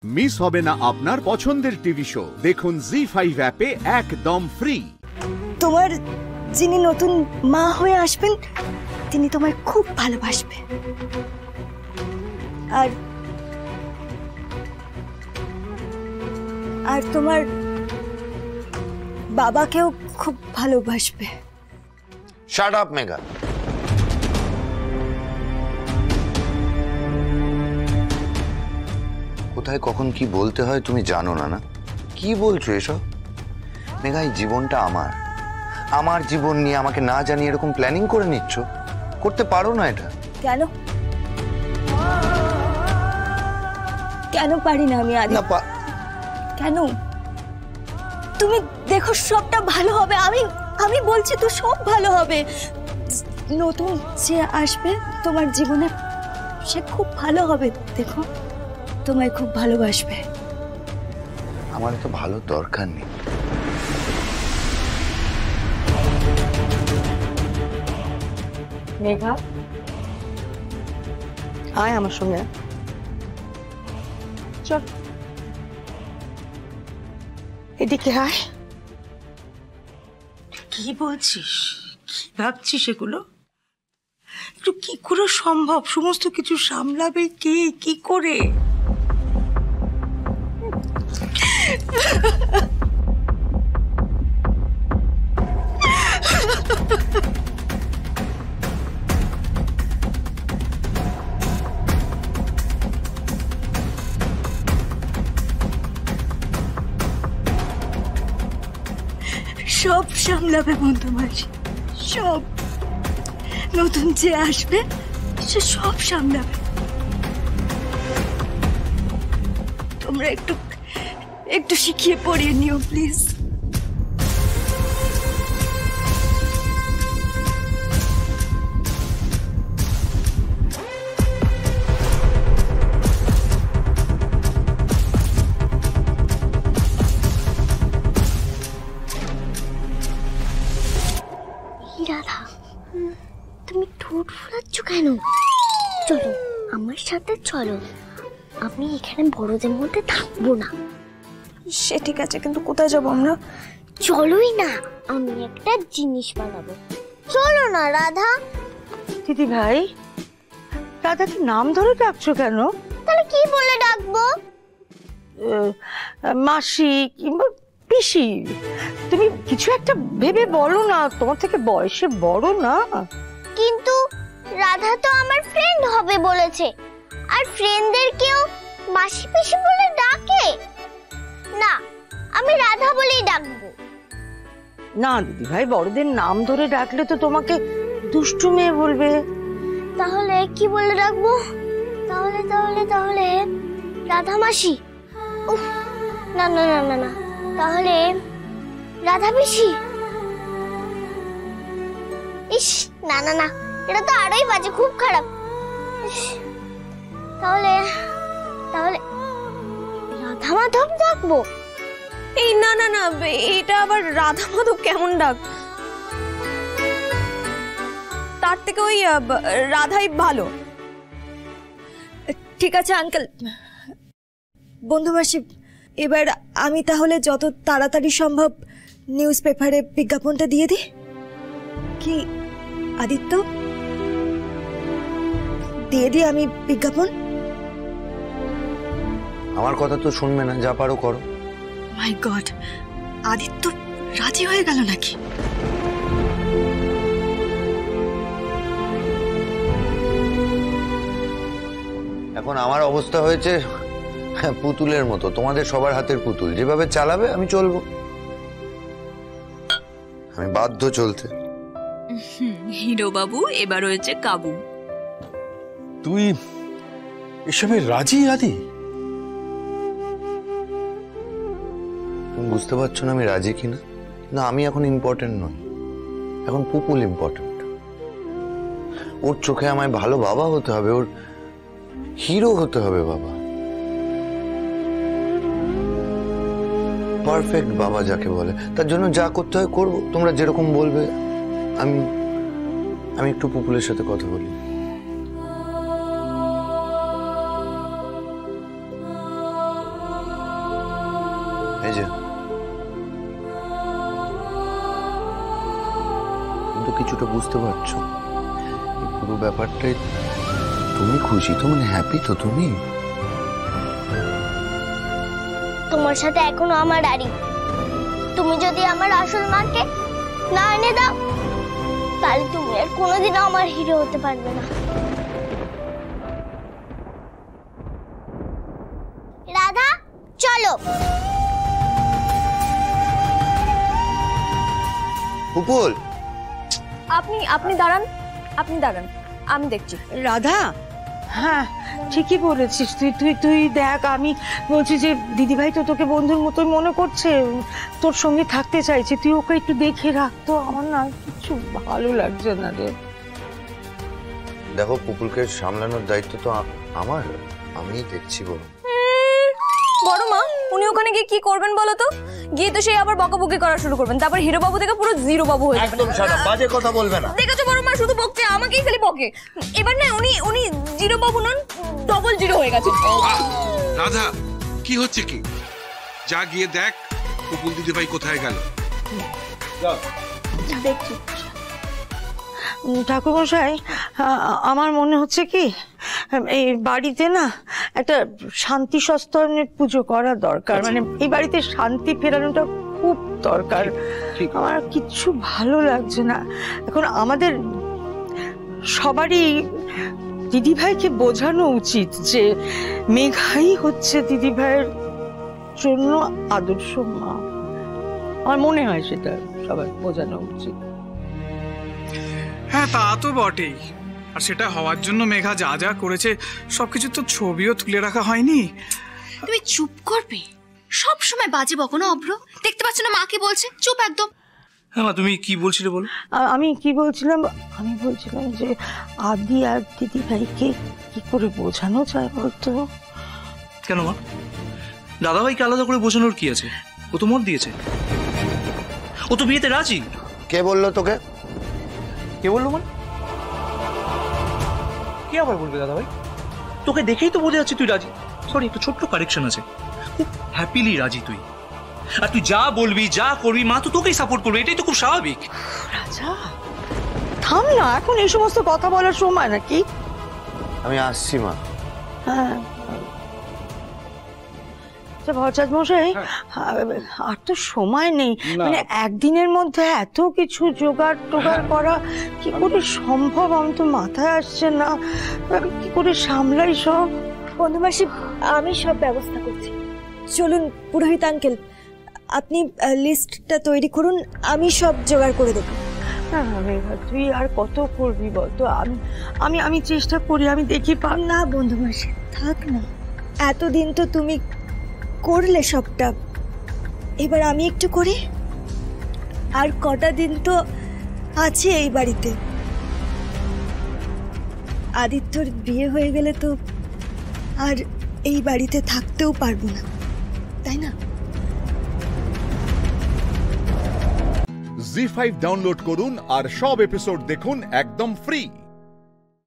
Miss হবে না আপনার পছন্দের টিভি শো। দেখুন জি5 অ্যাপে একদম ফ্রি। তোমার যিনি নতুন মা হয়ে আসবেন তিনি তোমায় খুব ভালোবাসবে, আর আর তোমার বাবাকেও খুব ভালোবাসবে। Shut up Megha. কোথায় কখন কি বলতে হয় তুমি জানো না? না কি বলছো এসব? মেঘা, এই জীবনটা আমার, আমার জীবন নিয়ে আমাকে না জানিয়ে এরকম প্ল্যানিং করে নিচ্ছ? করতে পারো না এটা। কেন কেন পারি না আমি? আদি কেন? তুমি দেখো সবটা ভালো হবে। আমি বলছি তো সব ভালো হবে। নতুন যে আসবে তোমার জীবনে সে খুব ভালো হবে। দেখো তোমায় খুব ভালোবাসবে। আমার তো ভালো দরকার নেই। মেঘা, আয় আমার সঙ্গে। চল এদিকে আয়। কি বলছিস? কি ভাবছিস এগুলো? একটু কি করে সম্ভব? সমস্ত কিছু সামলাবে কে, কি করে? সব সামলাবে বন্ধু মাসি, সব। নতুন যে আসবে সে সব সামলাবে। তোমরা একটু শিখিয়ে পড়িয়ে নিও প্লিজ। রাধা, তুমি ঠোঁট ফোলাচ্ছ কেন? চলো আমার সাথে চলো, আমি এখানে বড়দের মধ্যে থাকবো না। সে ঠিক আছে, কিন্তু কোথায় যাবো আমরা? চলোই না, আমি একটা জিনিস বানাবো। চলো না রাধা। দিদি ভাই, রাধাকে নাম ধরে ডাকছো কেন? তাহলে কি বলে ডাকবো? মাসি কিংবা পিসি। তুমি কিছু একটা ভেবে বলো না, তোমার থেকে বয়সে বড় না। কিন্তু রাধা তো আমার ফ্রেন্ড হবে বলেছে, আর ফ্রেন্ডদের কেউ মাসি পিসি বলে ডাকে না। আমি রাধা বলেই ডাকবো। না দিদি ভাই, বড়দের নাম ধরে ডাকলে তো তোমাকে দুষ্টু মেয়ে বলবে। তাহলে কি বলে ডাকবো? তাহলে তাহলে তাহলে রাধা মাসি। উফ, না না না না না, তাহলে রাধা পিসি। ইস, না না না, এটা তো আরোই বাজে, খুব খারাপ। তাহলে তাহলে রাধা মাধব ডাকবো। এই না না না, এটা আবার রাধা মাধব কেমন ডাক? তার থেকে ওই রাধাই ভালো। ঠিক আছে আঙ্কেল। বন্ধু মাসি, এবার আমি তাহলে যত তাড়াতাড়ি সম্ভব নিউজ পেপারে বিজ্ঞাপনটা দিয়ে দিই। কি আদিত্য, দিয়ে দিই আমি বিজ্ঞাপন? আমার কথা তো শুনবে না, যা পারো করো। মাই গড, আদিত্য রাজি হয়ে গেল নাকি? এখন আমার অবস্থা হয়েছে পুতুলের মতো, তোমাদের সবার হাতের পুতুল। যেভাবে চালাবে আমি চলবো, আমি বাধ্য চলতে। হিরো বাবু এবার হয়েছে কাবু। তুই এসবে রাজি? আদি, তুমি বুঝতে পারছো না আমি রাজি কিনা? না, আমি এখন ইম্পর্টেন্ট নই, এখন পুপুল ইম্পর্টেন্ট। ওর চোখে আমায় ভালো বাবা হতে হবে, ওর হিরো হতে হবে বাবা, পারফেক্ট বাবা যাকে বলে। তার জন্য যা করতে হয় করবো, তোমরা যেরকম বলবে। আমি একটু পুপুলের সাথে কথা বলি। এই যে কিন্তু কিছুটা বুঝতে পারছো এই পুরো ব্যাপারটাই তুমি খুশি তো, মানে হ্যাপি তো তুমি? তোমার সাথে এখনো আমার আড়ি। তুমি যদি আমার আসল মাকে না এনে দাও তাহলে তুমি আর কোনোদিনও আমার হিরো হতে পারবে না। রাধা চলো। পুপুল আপনি দাঁড়ান, আমি দেখছি। রাধা, হ্যাঁ ঠিকই বলেছিস তুই তুই তুই দেখ, আমি বলছি যে দিদিভাই তো তোকে বন্ধুর মতোই মনে করছে, তোর সঙ্গে থাকতে চাইছে, তুই ওকে একটু দেখে রাখ তো। আমার না কিছু ভালো লাগছে না রে। দেখো পুপুলকে সামলানোর দায়িত্ব তো আমার, আমিই দেখছি। বড় মা উনি ওখানে গিয়ে কি করবেন বলো তো? গিয়ে তো সেই আবার বকাবকি করা শুরু করবেন, তারপর হিরো বাবু থেকে পুরো জিরো বাবু হয়ে যাবেন। একদম ছাড়া, বাজে কথা বলবে না। দেখেছো বড় মা শুধু বকছে, আমাকেই খালি বকে। এবার না উনি জিরো বাবু নন, ডবল জিরো হয়ে গেছে। রাধা কি হচ্ছে কি? যা গিয়ে দেখ পুপুল দিদিভাই কোথায় গেল। দেখছি। ঠাকুরমশাই, আমার মনে হচ্ছে কি এই বাড়িতে না একটা শান্তি সস্তায়নের পুজো করা দরকার, মানে এই বাড়িতে শান্তি ফেরানোটা খুব দরকার। আমার কিচ্ছু ভালো লাগছে না এখন। আমাদের সবারই দিদিভাইকে বোঝানো উচিত যে মেঘাই হচ্ছে দিদিভাইয়ের জন্য আদর্শ মা। আমার মনে হয় সেটা সবার বোঝানো উচিত। হ্যাঁ তা তো বটেই, আর সেটা হওয়ার জন্য মেঘা যা যা করেছে সবকিছু তো ছবিও তুলে রাখা হয়নি। তুমি চুপ করবে? সব সময় বাজে বকো না অভ্র, দেখতে পাচ্ছ না মা কি বলছে? চুপ একদম। হ্যাঁ মা তুমি কি বলছিলে বলো। আমি বলছিলাম যে আদি আর দিদি ভাইকে কি করে বোঝানো যায় বলতো? কেন মা, দাদাভাইকে আলাদা করে বোঝানোর কি আছে? ও তো মত দিয়েছে, ও তো বিয়েতে রাজি। কে বললো তোকে? কে বললো মানে? কে আবার বলবে দাদাভাই? তোকে দেখেই তো বোঝা যাচ্ছে তুই রাজি। সরি, একটু ছোট্ট কারেকশন আছে, খুব হ্যাপিলি রাজি তুই। আর তুই যা বলবি যা করবি মা তো তোকেই সাপোর্ট করবে, এটাই তো খুব স্বাভাবিক। রাজা থাম না, এখন এই সমস্ত কথা বলার সময় নাকি? আমি আসছি মা। হ্যাঁ ভরচাঁদ মশাই, আর তো সময় নেই, মানে একদিনের মধ্যে এত কিছু জোগাড় টোগাড় করা কি করে সম্ভব? আমি তো মাথায় আসছে না, কি করে সামলাই সব। বন্ধুমাসি আমি সব ব্যবস্থা করছি। চলুন পুরোহিত আঙ্কেল, আপনি লিস্টটা তৈরি করুন, আমি সব জোগাড় করে দেবো। তুই আর কত করবি বলতো? আমি চেষ্টা করি, আমি দেখি পার না। বন্ধুমাসি থাক না, এতদিন তো তুমি করলে সবটা, এবার আমি একটু করি। আর কটা দিন তো আছে এই বাড়িতে। আদিত্যর বিয়ে হয়ে গেলে তো আর এই বাড়িতে থাকতেও পারবো না, তাই না? জি5 ডাউনলোড করুন আর সব এপিসোড দেখুন একদম ফ্রি।